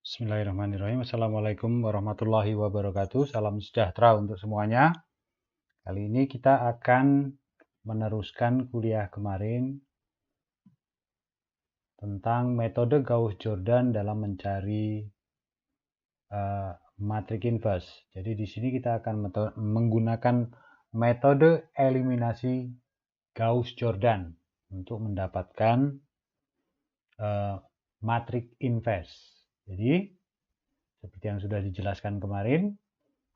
Bismillahirrahmanirrahim. Assalamualaikum warahmatullahi wabarakatuh. Salam sejahtera untuk semuanya. Kali ini kita akan meneruskan kuliah kemarin tentang metode Gauss-Jordan dalam mencari matrik inverse. Jadi di sini kita akan menggunakan metode eliminasi Gauss-Jordan untuk mendapatkan matrik inverse. Jadi seperti yang sudah dijelaskan kemarin,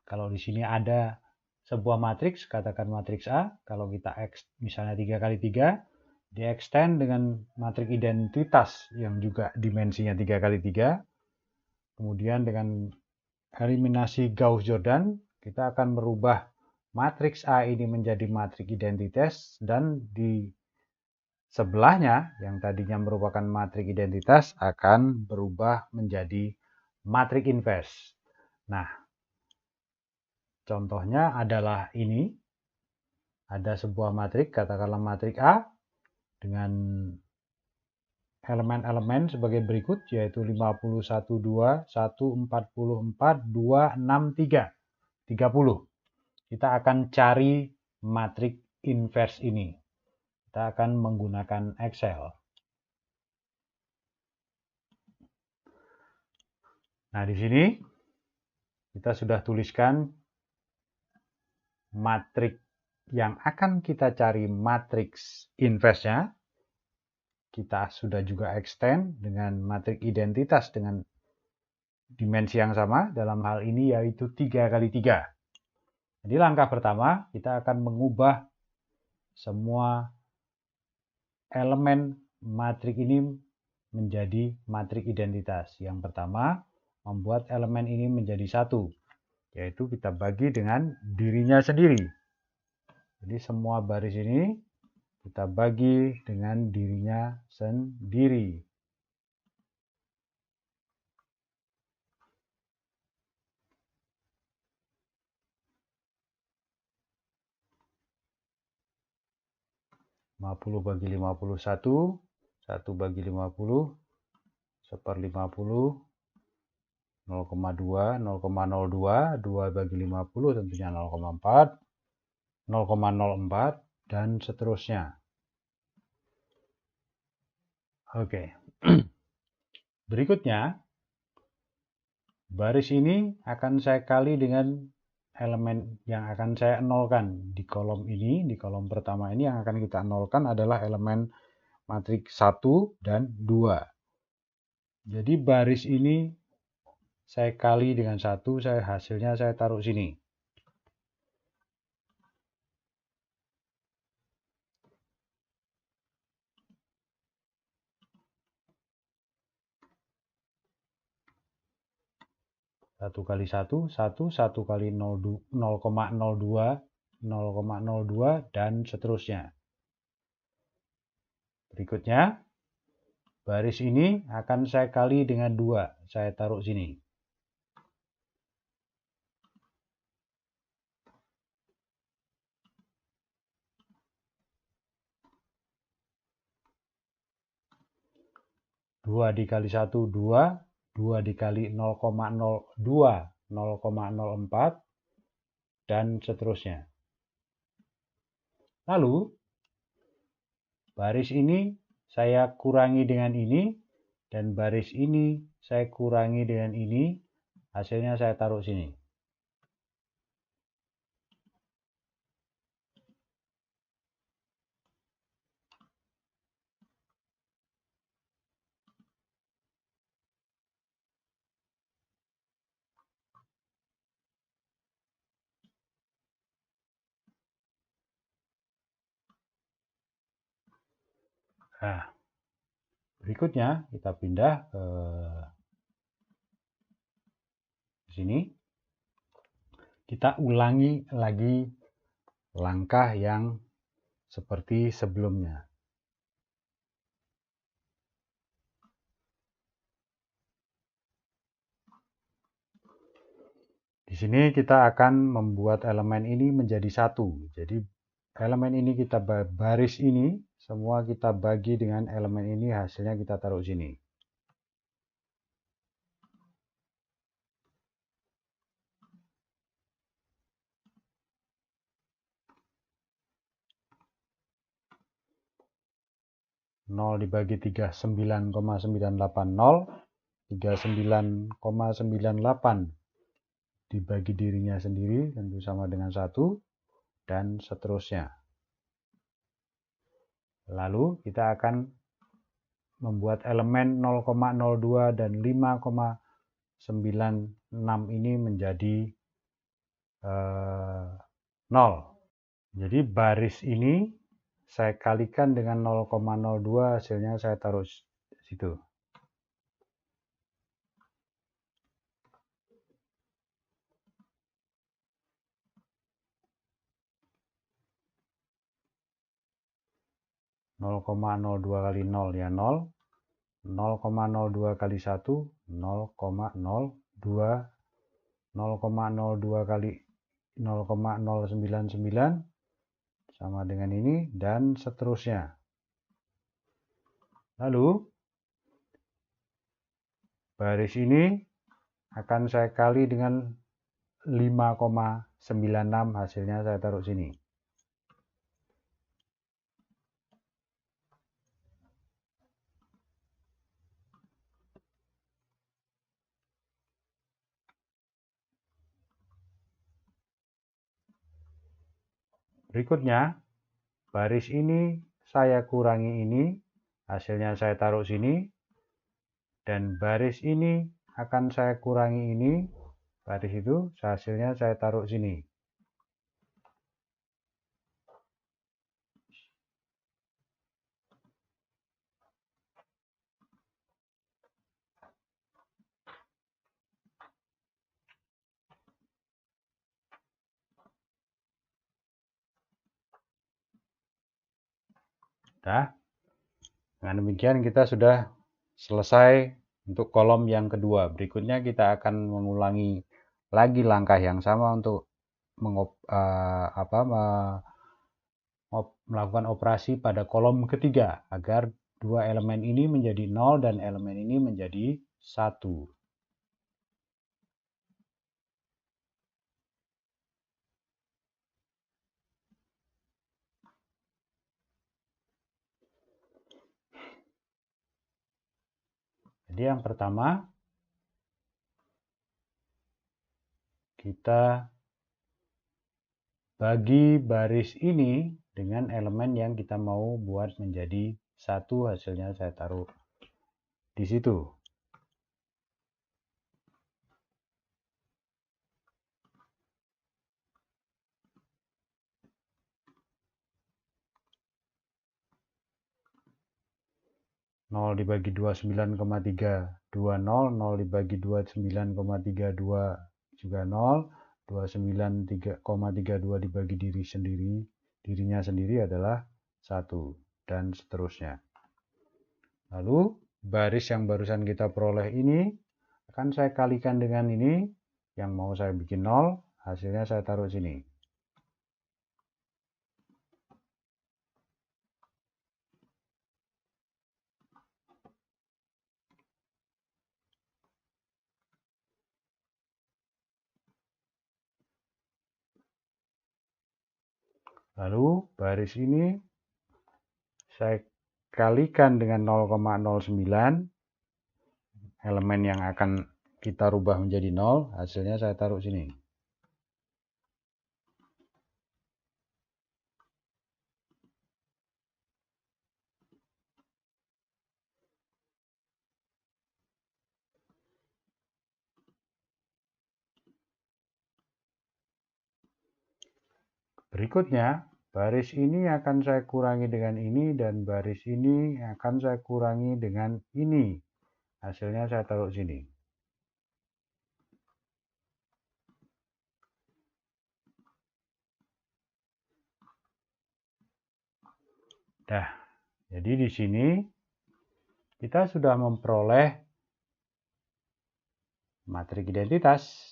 kalau di sini ada sebuah matriks, katakan matriks A, kalau kita X misalnya 3 kali 3, di-extend dengan matriks identitas yang juga dimensinya 3 kali 3. Kemudian dengan eliminasi Gauss-Jordan, kita akan merubah matriks A ini menjadi matriks identitas, dan di sebelahnya yang tadinya merupakan matriks identitas akan berubah menjadi matriks inverse. Nah, contohnya adalah ini. Ada sebuah matriks, katakanlah matriks A dengan elemen-elemen sebagai berikut, yaitu 51, 2, 1, 44, 2, 6, 3, 30. Kita akan cari matriks inverse ini. Kita akan menggunakan Excel. Nah, di sini kita sudah tuliskan matriks yang akan kita cari matriks inverse-nya. Kita sudah juga extend dengan matriks identitas dengan dimensi yang sama, dalam hal ini yaitu 3 kali 3. Jadi langkah pertama, kita akan mengubah semua elemen matriks ini menjadi matriks identitas. Yang pertama, membuat elemen ini menjadi satu, yaitu kita bagi dengan dirinya sendiri. Jadi semua baris ini kita bagi dengan dirinya sendiri. (50 bagi 51, 1 bagi 50, 1/50, 0,2, 0,02, 2 bagi 50 tentunya 0,4, 0,04, dan seterusnya. Oke. Berikutnya, baris ini akan saya kali dengan elemen yang akan saya nolkan di kolom ini. Di kolom pertama ini yang akan kita nolkan adalah elemen matriks 1 dan 2. Jadi baris ini saya kali dengan 1, hasilnya saya taruh sini. Satu kali 1, 1, 1 kali 0,02, 0,02, dan seterusnya. Berikutnya, baris ini akan saya kali dengan 2. Saya taruh sini. Dua dikali 1, 2. 2 dikali 0,02, 0,04, dan seterusnya. Lalu, baris ini saya kurangi dengan ini, dan baris ini saya kurangi dengan ini, hasilnya saya taruh sini. Nah, berikutnya kita pindah ke sini. Kita ulangi lagi langkah yang seperti sebelumnya. Di sini kita akan membuat elemen ini menjadi satu. Jadi elemen ini kita baris ini semua kita bagi dengan elemen ini, hasilnya kita taruh sini. 0 dibagi 3, 9,980. 39,98 dibagi dirinya sendiri tentu sama dengan 1, dan seterusnya. Lalu kita akan membuat elemen 0,02 dan 5,96 ini menjadi 0. Jadi baris ini saya kalikan dengan 0,02, hasilnya saya taruh situ. Nol koma nol dua kali 0 ya 0, 0,02 kali 1, 0,02, 0,02 kali 0,099 sama dengan ini, dan seterusnya. Lalu baris ini akan saya kali dengan 5,96, hasilnya saya taruh sini. Berikutnya, baris ini saya kurangi ini, hasilnya saya taruh sini, dan baris ini akan saya kurangi ini, baris itu hasilnya saya taruh sini. Nah, dengan demikian kita sudah selesai untuk kolom yang kedua. Berikutnya kita akan mengulangi lagi langkah yang sama untuk melakukan operasi pada kolom ketiga agar dua elemen ini menjadi 0 dan elemen ini menjadi 1. Jadi yang pertama, kita bagi baris ini dengan elemen yang kita mau buat menjadi 1, hasilnya saya taruh di situ. Nol dibagi 2, 9,320, 0 dibagi 2, 9,32 juga 0, 29,32 dibagi dirinya sendiri adalah 1, dan seterusnya. Lalu baris yang barusan kita peroleh ini akan saya kalikan dengan ini, yang mau saya bikin 0, hasilnya saya taruh sini. Lalu baris ini saya kalikan dengan 0,09, elemen yang akan kita rubah menjadi 0, hasilnya saya taruh sini. Berikutnya, baris ini akan saya kurangi dengan ini, dan baris ini akan saya kurangi dengan ini. Hasilnya saya taruh sini. Nah, jadi di sini kita sudah memperoleh matrik identitas.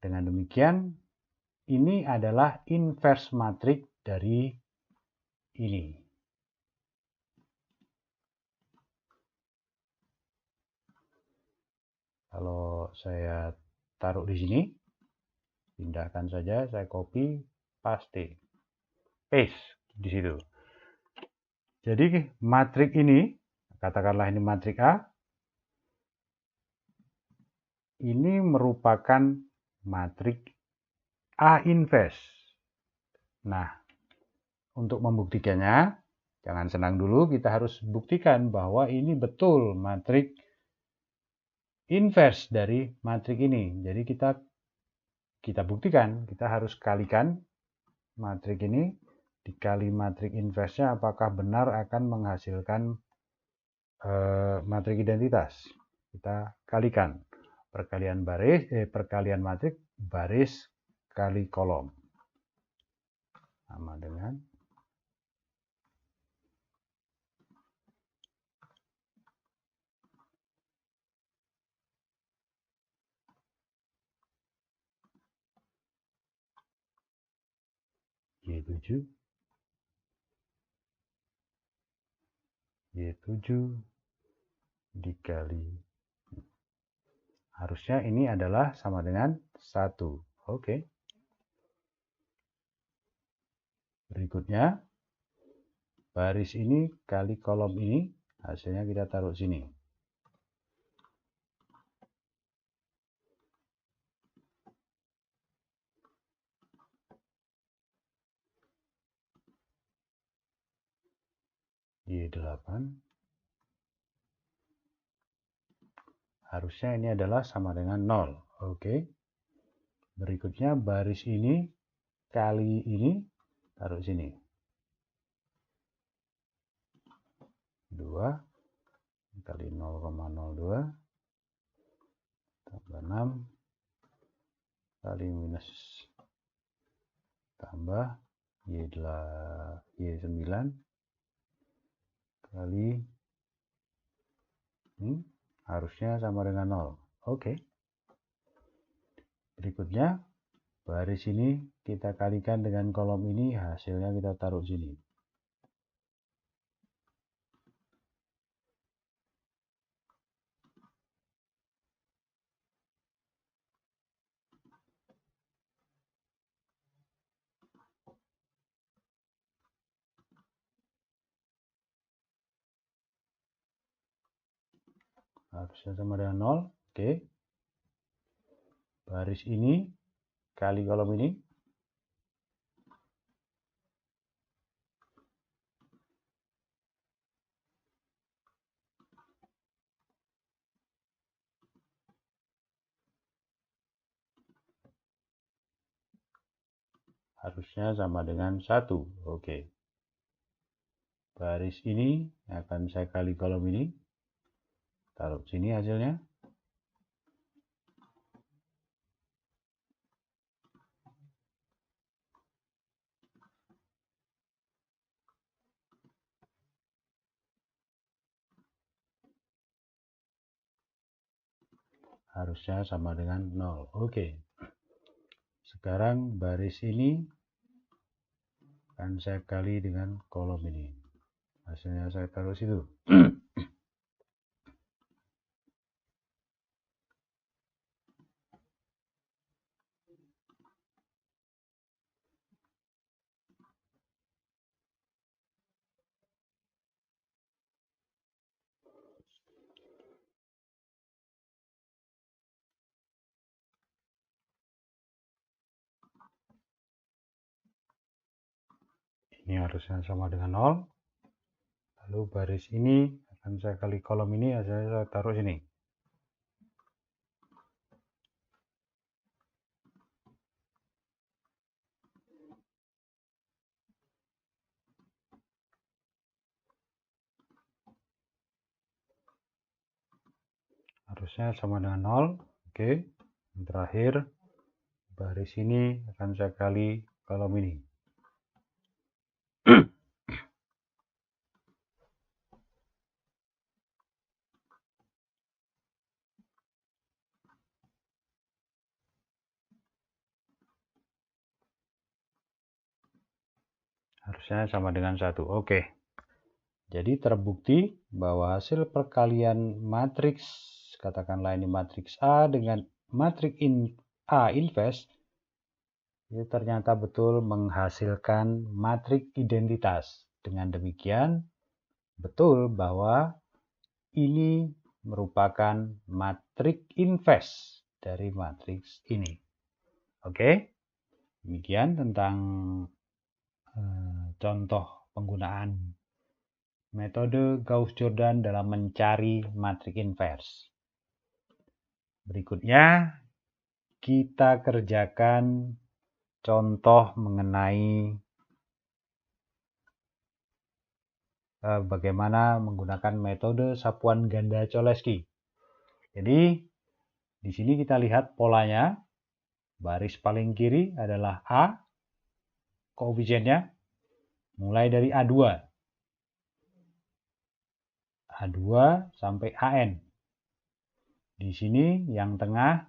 Dengan demikian, ini adalah inverse matrik dari ini. Kalau saya taruh di sini, pindahkan saja, saya copy, paste di situ. Jadi matrik ini, katakanlah ini matrik A, ini merupakan matrik A inverse. Nah, untuk membuktikannya, jangan senang dulu, kita harus buktikan bahwa ini betul matrik inverse dari matrik ini. Jadi kita buktikan, kita harus kalikan matrik ini dikali matrik inverse-nya, apakah benar akan menghasilkan matrik identitas. Kita kalikan perkalian matrik baris kali kolom sama dengan Y7 dikali, harusnya ini adalah sama dengan 1. Oke. Berikutnya, baris ini kali kolom ini, hasilnya kita taruh sini. Y8. Harusnya ini adalah sama dengan 0. Oke. Berikutnya baris ini kali ini taruh sini. 2 kali 0,02 tambah 6 kali minus tambah Y9 kali harusnya sama dengan 0. Oke. Berikutnya baris ini kita kalikan dengan kolom ini, hasilnya kita taruh sini. Harusnya sama dengan 0. Oke. Baris ini kali kolom ini. Harusnya sama dengan 1. Oke. Baris ini akan saya kali kolom ini. Taruh sini hasilnya. Harusnya sama dengan 0. Oke. Sekarang baris ini akan saya kali dengan kolom ini. Hasilnya saya taruh situ. Ini harusnya sama dengan 0. Lalu baris ini akan saya kali kolom ini, hasilnya saya taruh sini. Harusnya sama dengan 0. Oke. Yang terakhir, baris ini akan saya kali kolom ini. Harusnya sama dengan 1. Oke. Jadi terbukti bahwa hasil perkalian matriks, katakanlah ini matriks A dengan matriks A inverse, itu ternyata betul menghasilkan matriks identitas. Dengan demikian, betul bahwa ini merupakan matriks inverse dari matriks ini. Oke, demikian tentang contoh penggunaan metode Gauss-Jordan dalam mencari matriks inverse. Berikutnya kita kerjakan contoh mengenai bagaimana menggunakan metode sapuan ganda Cholesky. Jadi di sini kita lihat polanya. Baris paling kiri adalah A, koefisiennya mulai dari A2 sampai AN. Di sini yang tengah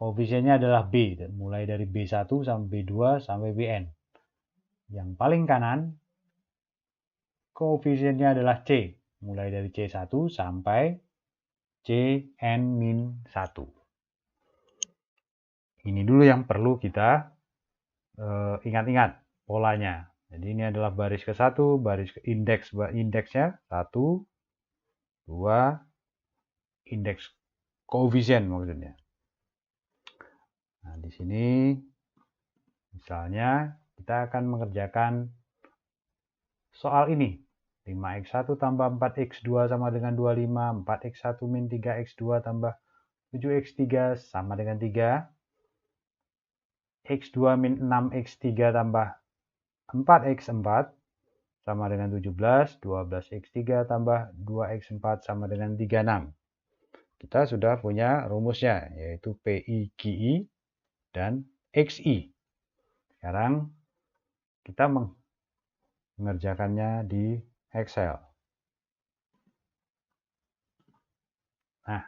koefisiennya adalah B, mulai dari B1 sampai B2 sampai Bn. Yang paling kanan koefisiennya adalah C, mulai dari C1 sampai Cn-1. Ini dulu yang perlu kita ingat-ingat polanya. Jadi ini adalah baris ke-1, baris ke indeksnya 1, 2, indeks koefisien maksudnya. Nah, di sini misalnya kita akan mengerjakan soal ini. 5x1 tambah 4x2 sama dengan 25, 4x1 min 3x2 tambah 7x3 sama dengan 3, x2 min 6x3 tambah 4x4 sama dengan 17, 12x3 tambah 2x4 sama dengan 36. Kita sudah punya rumusnya, yaitu PI, QI, dan XI. Sekarang kita mengerjakannya di Excel. Nah,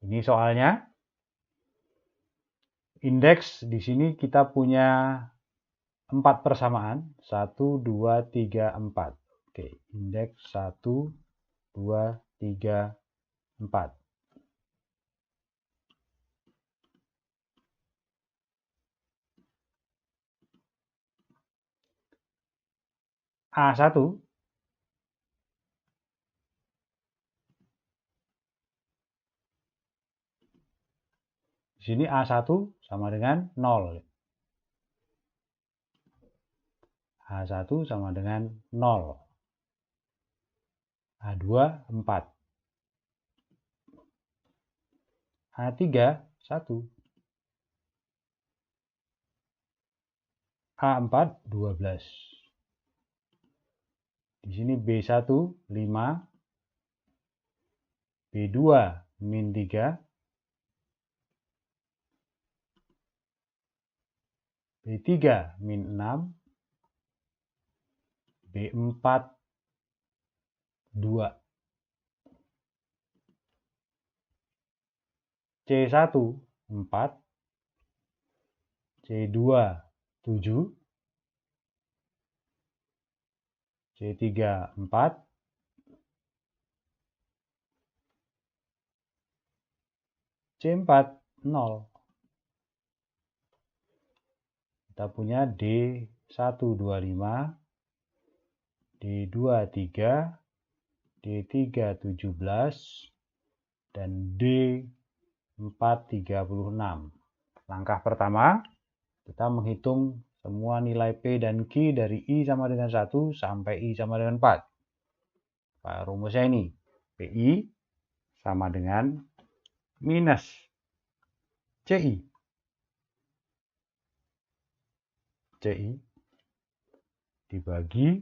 ini soalnya. Indeks di sini kita punya 4 persamaan. 1, 2, 3, 4. Oke, indeks 1, 2, 3, 4. A1 di sini A1 sama dengan 0. A1 sama dengan 0. A2 4. A3 1. A4 12. Di sini B1 5. B2 min 3. B3 min 6. B4 2. C1 4. C2 7. C3 4. C4 0. Kita punya D1 25, D2 3, D3 17, dan D4 36. Langkah pertama, kita menghitung semua nilai P dan Q dari I sama dengan 1 sampai I sama dengan 4. Rumusnya ini, PI sama dengan minus CI. CI dibagi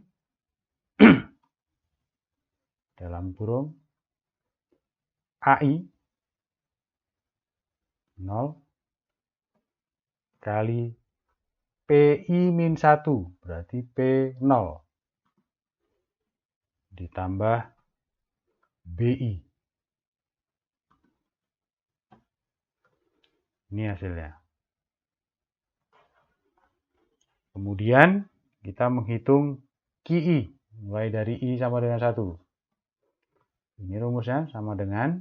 dalam kurung AI 0 kali PI min 1, berarti P0 ditambah BI. Ini hasilnya. Kemudian kita menghitung QI, mulai dari I sama dengan 1. Ini rumusnya sama dengan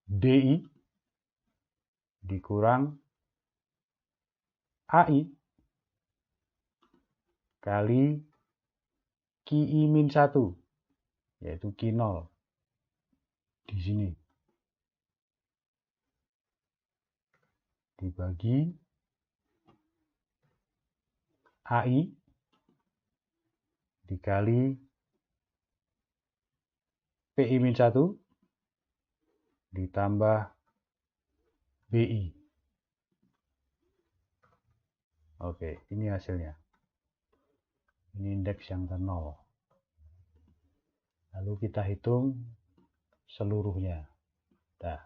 DI dikurang AI kali Ki min 1, yaitu Ki 0 di sini, dibagi AI dikali PI min 1 ditambah BI. Oke, ini hasilnya. Ini indeks yang ke 0. Lalu kita hitung seluruhnya. Nah,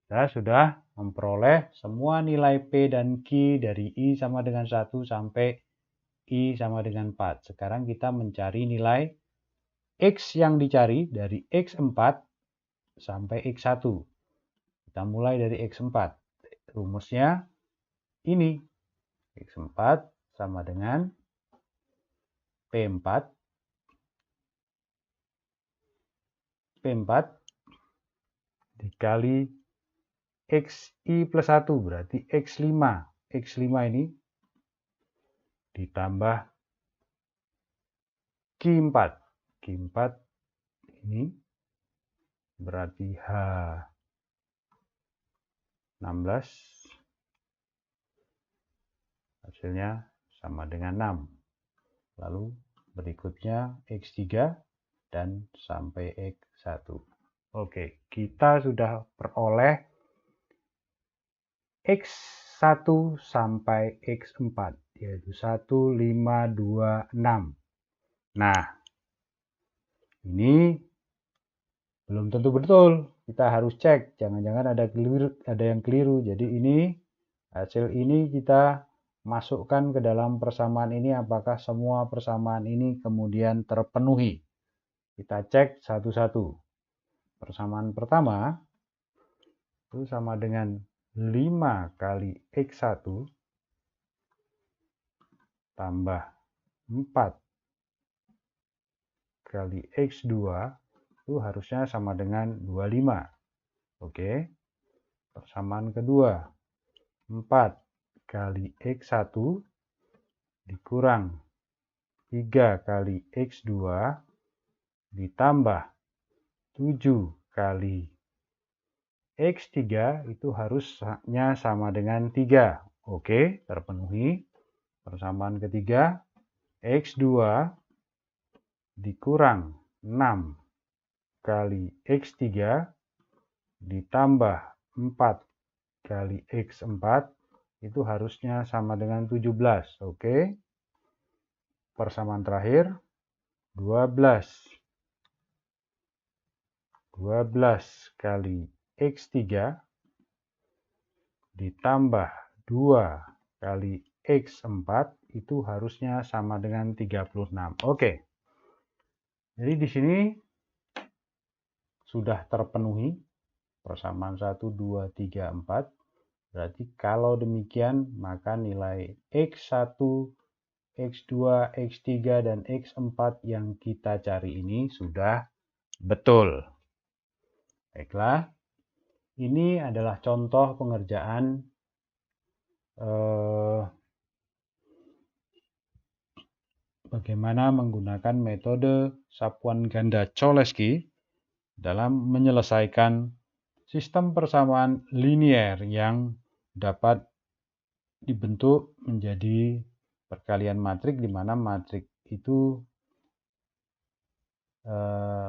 kita sudah memperoleh semua nilai P dan Q dari I sama dengan 1 sampai I sama dengan 4. Sekarang kita mencari nilai X yang dicari dari X4 sampai X1. Kita mulai dari X4. Rumusnya ini. X4 sama dengan P4 dikali XI plus 1 berarti X5. X5 ini ditambah Q4. Q4 ini berarti H16. Hasilnya sama dengan 6. Lalu berikutnya X3 dan sampai X1. Oke, kita sudah peroleh X1 sampai X4, yaitu 1, 5, 2, 6. Nah, ini belum tentu betul. Kita harus cek, jangan-jangan ada yang keliru. Jadi ini hasil ini kita masukkan ke dalam persamaan ini, apakah semua persamaan ini kemudian terpenuhi. Kita cek satu-satu. Persamaan pertama itu sama dengan 5 kali X1 tambah 4 kali X2 itu harusnya sama dengan 25. Oke. Persamaan kedua, 4 kali X1 dikurang 3 kali X2 ditambah 7 kali X3 itu harusnya sama dengan 3. Oke, terpenuhi. Persamaan ketiga, X2 dikurang 6 kali X3 ditambah 4 kali X4 itu harusnya sama dengan 17. Oke. Persamaan terakhir 12 kali X3 ditambah 2 kali X4 itu harusnya sama dengan 36. Oke. Jadi di sini sudah terpenuhi persamaan 1, 2, 3, 4. Berarti kalau demikian maka nilai X1, X2, X3, dan X4 yang kita cari ini sudah betul. Baiklah, ini adalah contoh pengerjaan bagaimana menggunakan metode sapuan ganda Cholesky dalam menyelesaikan sistem persamaan linier yang dapat dibentuk menjadi perkalian matrik, di mana matrik itu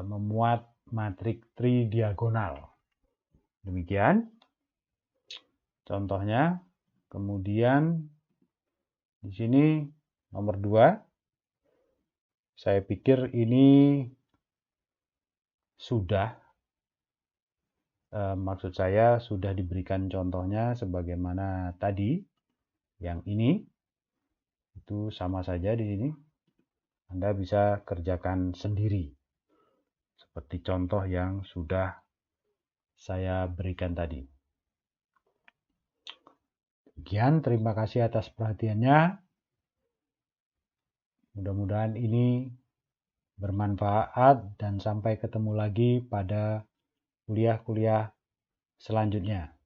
memuat matrik tridiagonal. Demikian contohnya. Kemudian di sini nomor 2. Saya pikir ini sudah, maksud saya sudah diberikan contohnya sebagaimana tadi. Yang ini itu sama saja di sini. Anda bisa kerjakan sendiri seperti contoh yang sudah saya berikan tadi. Demikian, terima kasih atas perhatiannya. Mudah-mudahan ini bermanfaat dan sampai ketemu lagi pada kuliah-kuliah selanjutnya.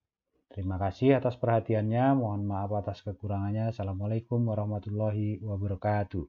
Terima kasih atas perhatiannya. Mohon maaf atas kekurangannya. Assalamualaikum warahmatullahi wabarakatuh.